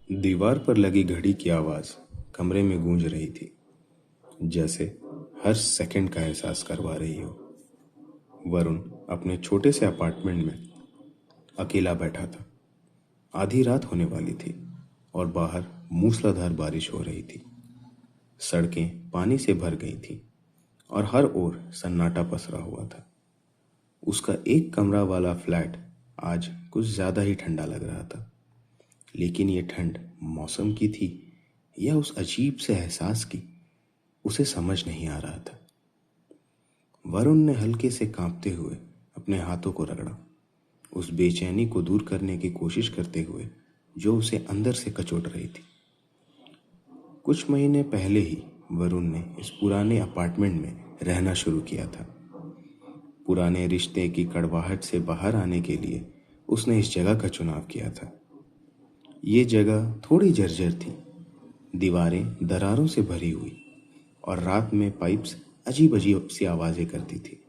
दीवार पर लगी घड़ी की आवाज कमरे में गूंज रही थी, जैसे हर सेकंड का एहसास करवा रही हो। वरुण अपने छोटे से अपार्टमेंट में अकेला बैठा था। आधी रात होने वाली थी और बाहर मूसलाधार बारिश हो रही थी। सड़कें पानी से भर गई थीं और हर ओर सन्नाटा पसरा हुआ था। उसका एक कमरा वाला फ्लैट आज कुछ ज्यादा ही ठंडा लग रहा था, लेकिन ये ठंड मौसम की थी या उस अजीब से एहसास की, उसे समझ नहीं आ रहा था। वरुण ने हल्के से कांपते हुए अपने हाथों को रगड़ा, उस बेचैनी को दूर करने की कोशिश करते हुए जो उसे अंदर से कचोट रही थी। कुछ महीने पहले ही वरुण ने इस पुराने अपार्टमेंट में रहना शुरू किया था। पुराने रिश्ते की कड़वाहट से बाहर आने के लिए उसने इस जगह का चुनाव किया था। ये जगह थोड़ी जर्जर थी, दीवारें दरारों से भरी हुई और रात में पाइप्स अजीब अजीब सी आवाजें करती थी।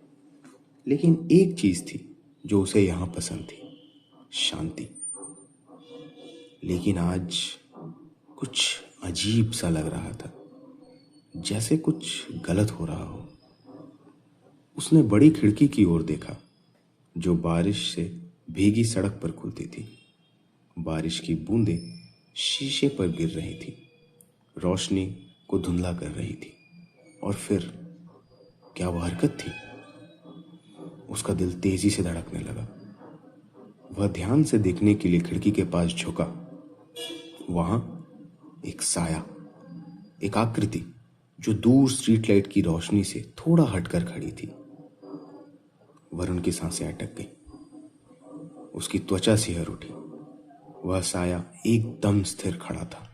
लेकिन एक चीज थी जो उसे यहां पसंद थी, शांति। लेकिन आज कुछ अजीब सा लग रहा था, जैसे कुछ गलत हो रहा हो। उसने बड़ी खिड़की की ओर देखा जो बारिश से भीगी सड़क पर खुलती थी। बारिश की बूंदें शीशे पर गिर रही थी, रोशनी को धुंधला कर रही थी। और फिर क्या वह हरकत थी? उसका दिल तेजी से धड़कने लगा। वह ध्यान से देखने के लिए खिड़की के पास झुका। वहां एक साया, एक आकृति जो दूर स्ट्रीट लाइट की रोशनी से थोड़ा हटकर खड़ी थी। वरुण की सांसें अटक गई, उसकी त्वचा सिहर उठी। वह साया एकदम स्थिर खड़ा था,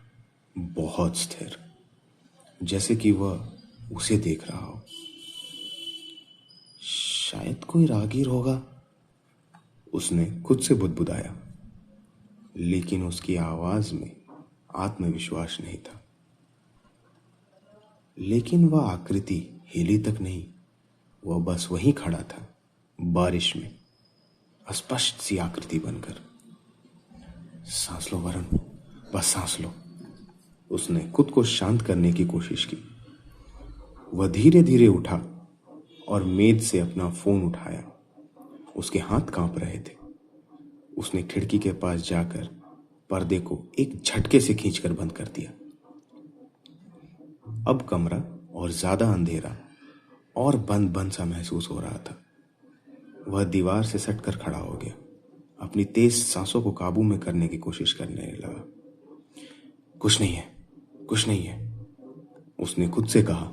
बहुत स्थिर, जैसे कि वह उसे देख रहा हो। शायद कोई राहगीर होगा, उसने खुद से बुदबुदाया, लेकिन उसकी आवाज में आत्मविश्वास नहीं था। लेकिन वह आकृति हिली तक नहीं, वह बस वहीं खड़ा था, बारिश में, अस्पष्ट सी आकृति बनकर। सांस लो वरुण, बस सांस लो। उसने खुद को शांत करने की कोशिश की। वह धीरे धीरे उठा और मेज से अपना फोन उठाया। उसके हाथ कांप रहे थे। उसने खिड़की के पास जाकर पर्दे को एक झटके से खींचकर बंद कर दिया। अब कमरा और ज्यादा अंधेरा और बंद बंद सा महसूस हो रहा था। वह दीवार से सटकर खड़ा हो गया, अपनी तेज सांसों को काबू में करने की कोशिश करने लगा। कुछ नहीं है, कुछ नहीं है, उसने खुद से कहा।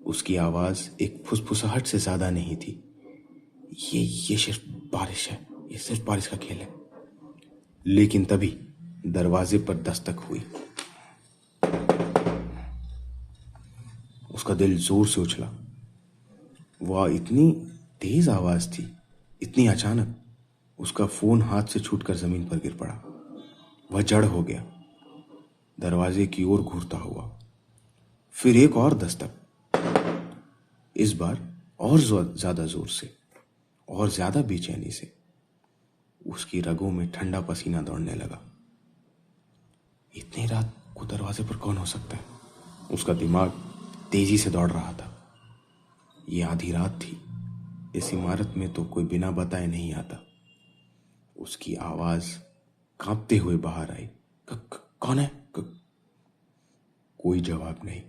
उसकी आवाज एक फुसफुसाहट से ज्यादा नहीं थी। ये सिर्फ बारिश है, ये सिर्फ बारिश का खेल है। लेकिन तभी दरवाजे पर दस्तक हुई। उसका दिल जोर से उछला। वह इतनी तेज आवाज थी, इतनी अचानक। उसका फोन हाथ से छूटकर जमीन पर गिर पड़ा। वह जड़ हो गया, दरवाजे की ओर घूरता हुआ। फिर एक और दस्तक, इस बार और ज्यादा जोर से और ज्यादा बेचैनी से। उसकी रगों में ठंडा पसीना दौड़ने लगा। इतनी रात को दरवाजे पर कौन हो सकता है? उसका दिमाग तेजी से दौड़ रहा था। ये आधी रात थी, इस इमारत में तो कोई बिना बताए नहीं आता। उसकी आवाज कांपते हुए बाहर आई। कौन है? कोई जवाब नहीं,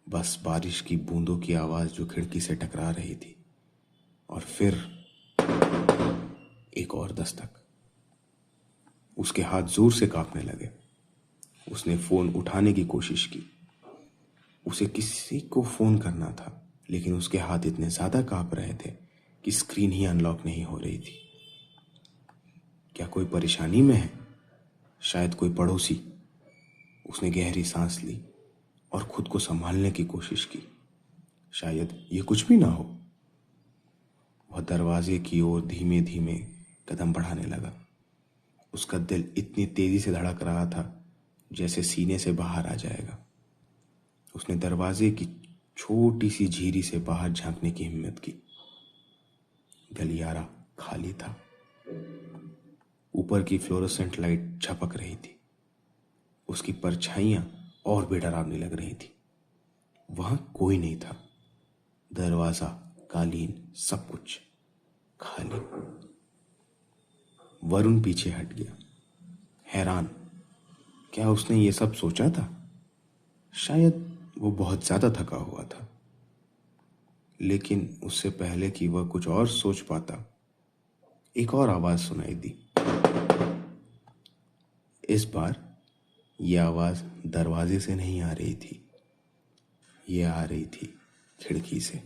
बस बारिश की बूंदों की आवाज जो खिड़की से टकरा रही थी। और फिर एक और दस्तक। उसके हाथ जोर से कांपने लगे। उसने फोन उठाने की कोशिश की। उसे किसी को फोन करना था, लेकिन उसके हाथ इतने ज्यादा कांप रहे थे कि स्क्रीन ही अनलॉक नहीं हो रही थी। क्या कोई परेशानी में है? शायद कोई पड़ोसी। उसने गहरी सांस ली और खुद को संभालने की कोशिश की। शायद ये कुछ भी ना हो। वह दरवाजे की ओर धीमे धीमे कदम बढ़ाने लगा। उसका दिल इतनी तेजी से धड़क रहा था जैसे सीने से बाहर आ जाएगा। उसने दरवाजे की छोटी सी झीरी से बाहर झांकने की हिम्मत की। गलियारा खाली था। ऊपर की फ्लोरोसेंट लाइट झपक रही थी। उसकी परछाइयां और भी डरावनी लग रही थी। वहां कोई नहीं था। दरवाजा, कालीन, सब कुछ खाली। वरुण पीछे हट गया, हैरान। क्या उसने ये सब सोचा था? शायद वो बहुत ज्यादा थका हुआ था। लेकिन उससे पहले कि वह कुछ और सोच पाता, एक और आवाज सुनाई दी। इस बार यह आवाज दरवाजे से नहीं आ रही थी, यह आ रही थी खिड़की से।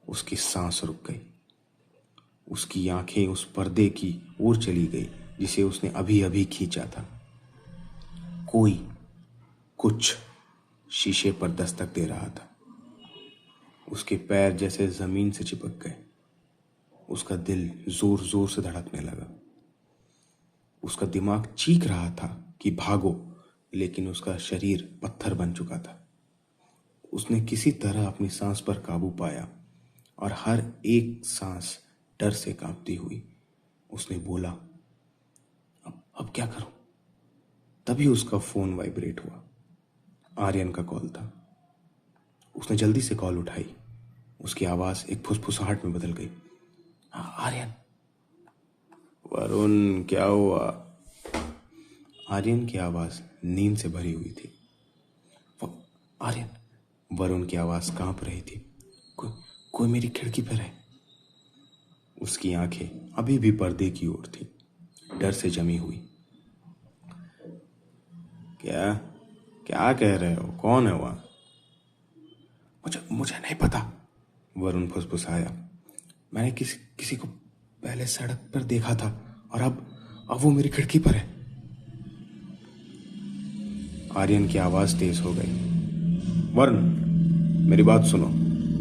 उसकी सांस रुक गई। उसकी आंखें उस पर्दे की ओर चली गई जिसे उसने अभी अभी खींचा था। कोई, कुछ शीशे पर दस्तक दे रहा था। उसके पैर जैसे जमीन से चिपक गए। उसका दिल जोर जोर से धड़कने लगा। उसका दिमाग चीख रहा था कि भागो, लेकिन उसका शरीर पत्थर बन चुका था। उसने किसी तरह अपनी सांस पर काबू पाया और हर एक सांस डर से कांपती हुई उसने बोला, अब क्या करूं? तभी उसका फोन वाइब्रेट हुआ। आर्यन का कॉल था। उसने जल्दी से कॉल उठाई। उसकी आवाज एक फुसफुसाहट में बदल गई। हाँ, आर्यन। वरुण, क्या हुआ? आर्यन की आवाज नींद से भरी हुई थी। आर्यन, वरुण की आवाज कांप रही थी। कोई मेरी खिड़की पर है। उसकी आंखें अभी भी पर्दे की ओर थी, डर से जमी हुई। क्या क्या कह रहे हो? कौन है वहां? मुझे नहीं पता, वरुण फुसफुसाया। मैंने किसी को पहले सड़क पर देखा था और अब वो मेरी खिड़की पर है। आर्यन की आवाज तेज हो गई। वरुण, मेरी बात सुनो।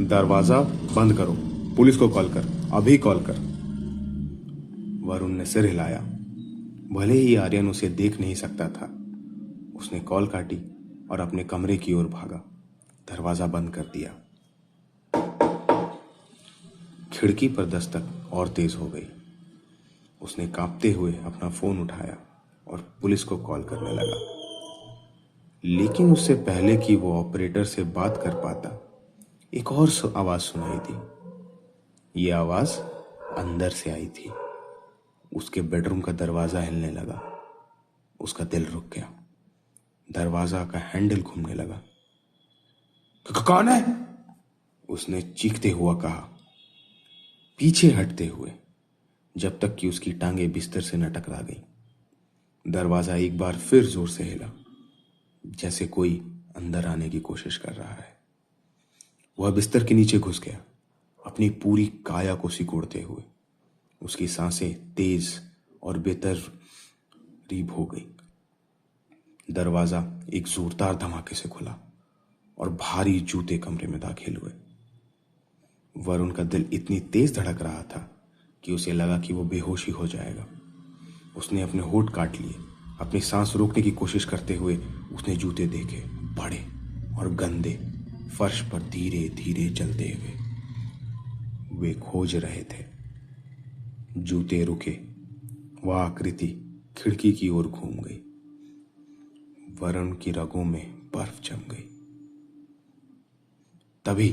दरवाजा बंद करो। पुलिस को कॉल कर, अभी कॉल कर। वरुण ने सिर हिलाया। भले ही आर्यन उसे देख नहीं सकता था। उसने कॉल काटी और अपने कमरे की ओर भागा। दरवाजा बंद कर दिया। खिड़की पर दस्तक और तेज हो गई। उसने कांपते हुए अपना फोन उठाया और पुलिस को कॉल करने लगा। लेकिन उससे पहले कि वो ऑपरेटर से बात कर पाता, एक और आवाज सुनाई दी। ये आवाज अंदर से आई थी। उसके बेडरूम का दरवाजा हिलने लगा। उसका दिल रुक गया। दरवाजा का हैंडल घूमने लगा। कौन है? उसने चीखते हुआ कहा, पीछे हटते हुए, जब तक कि उसकी टांगें बिस्तर से न टकरा गई। दरवाजा एक बार फिर जोर से हिला, जैसे कोई अंदर आने की कोशिश कर रहा है। वह बिस्तर के नीचे घुस गया, अपनी पूरी काया को सिकोड़ते हुए। उसकी सांसें तेज और बेतरतीब हो गई। दरवाजा एक जोरदार धमाके से खुला और भारी जूते कमरे में दाखिल हुए। वरुण का दिल इतनी तेज धड़क रहा था कि उसे लगा कि वो बेहोशी हो जाएगा। उसने अपने होंठ काट लिए। अपनी सांस रोकने की कोशिश करते हुए उसने जूते देखे, बड़े और गंदे, फर्श पर धीरे धीरे चलते हुए। वे खोज रहे थे। जूते रुके। वह आकृति खिड़की की ओर घूम गई। वरुण की रगों में बर्फ जम गई। तभी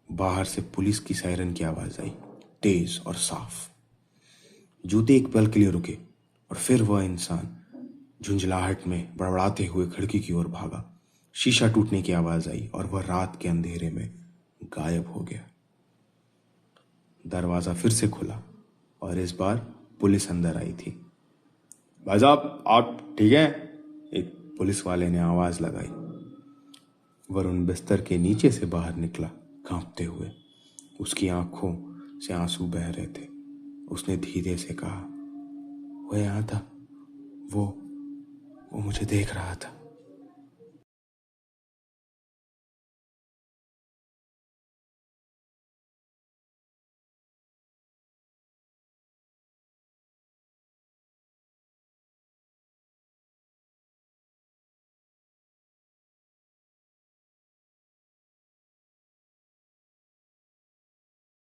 बाहर से पुलिस की सायरन की आवाज आई, तेज और साफ। जूते एक पल के लिए रुके और फिर वह इंसान झुंझलाहट में बड़बड़ाते हुए खिड़की की ओर भागा। शीशा टूटने की आवाज आई और वह रात के अंधेरे में गायब हो गया। दरवाजा फिर से खुला और इस बार पुलिस अंदर आई थी। भाई साहब, आप ठीक हैं? एक पुलिस वाले ने आवाज लगाई। वरुण बिस्तर के नीचे से बाहर निकला, कांपते हुए। उसकी आंखों से आंसू बह रहे थे। उसने धीरे से कहा, वो यहां था। वो मुझे देख रहा था।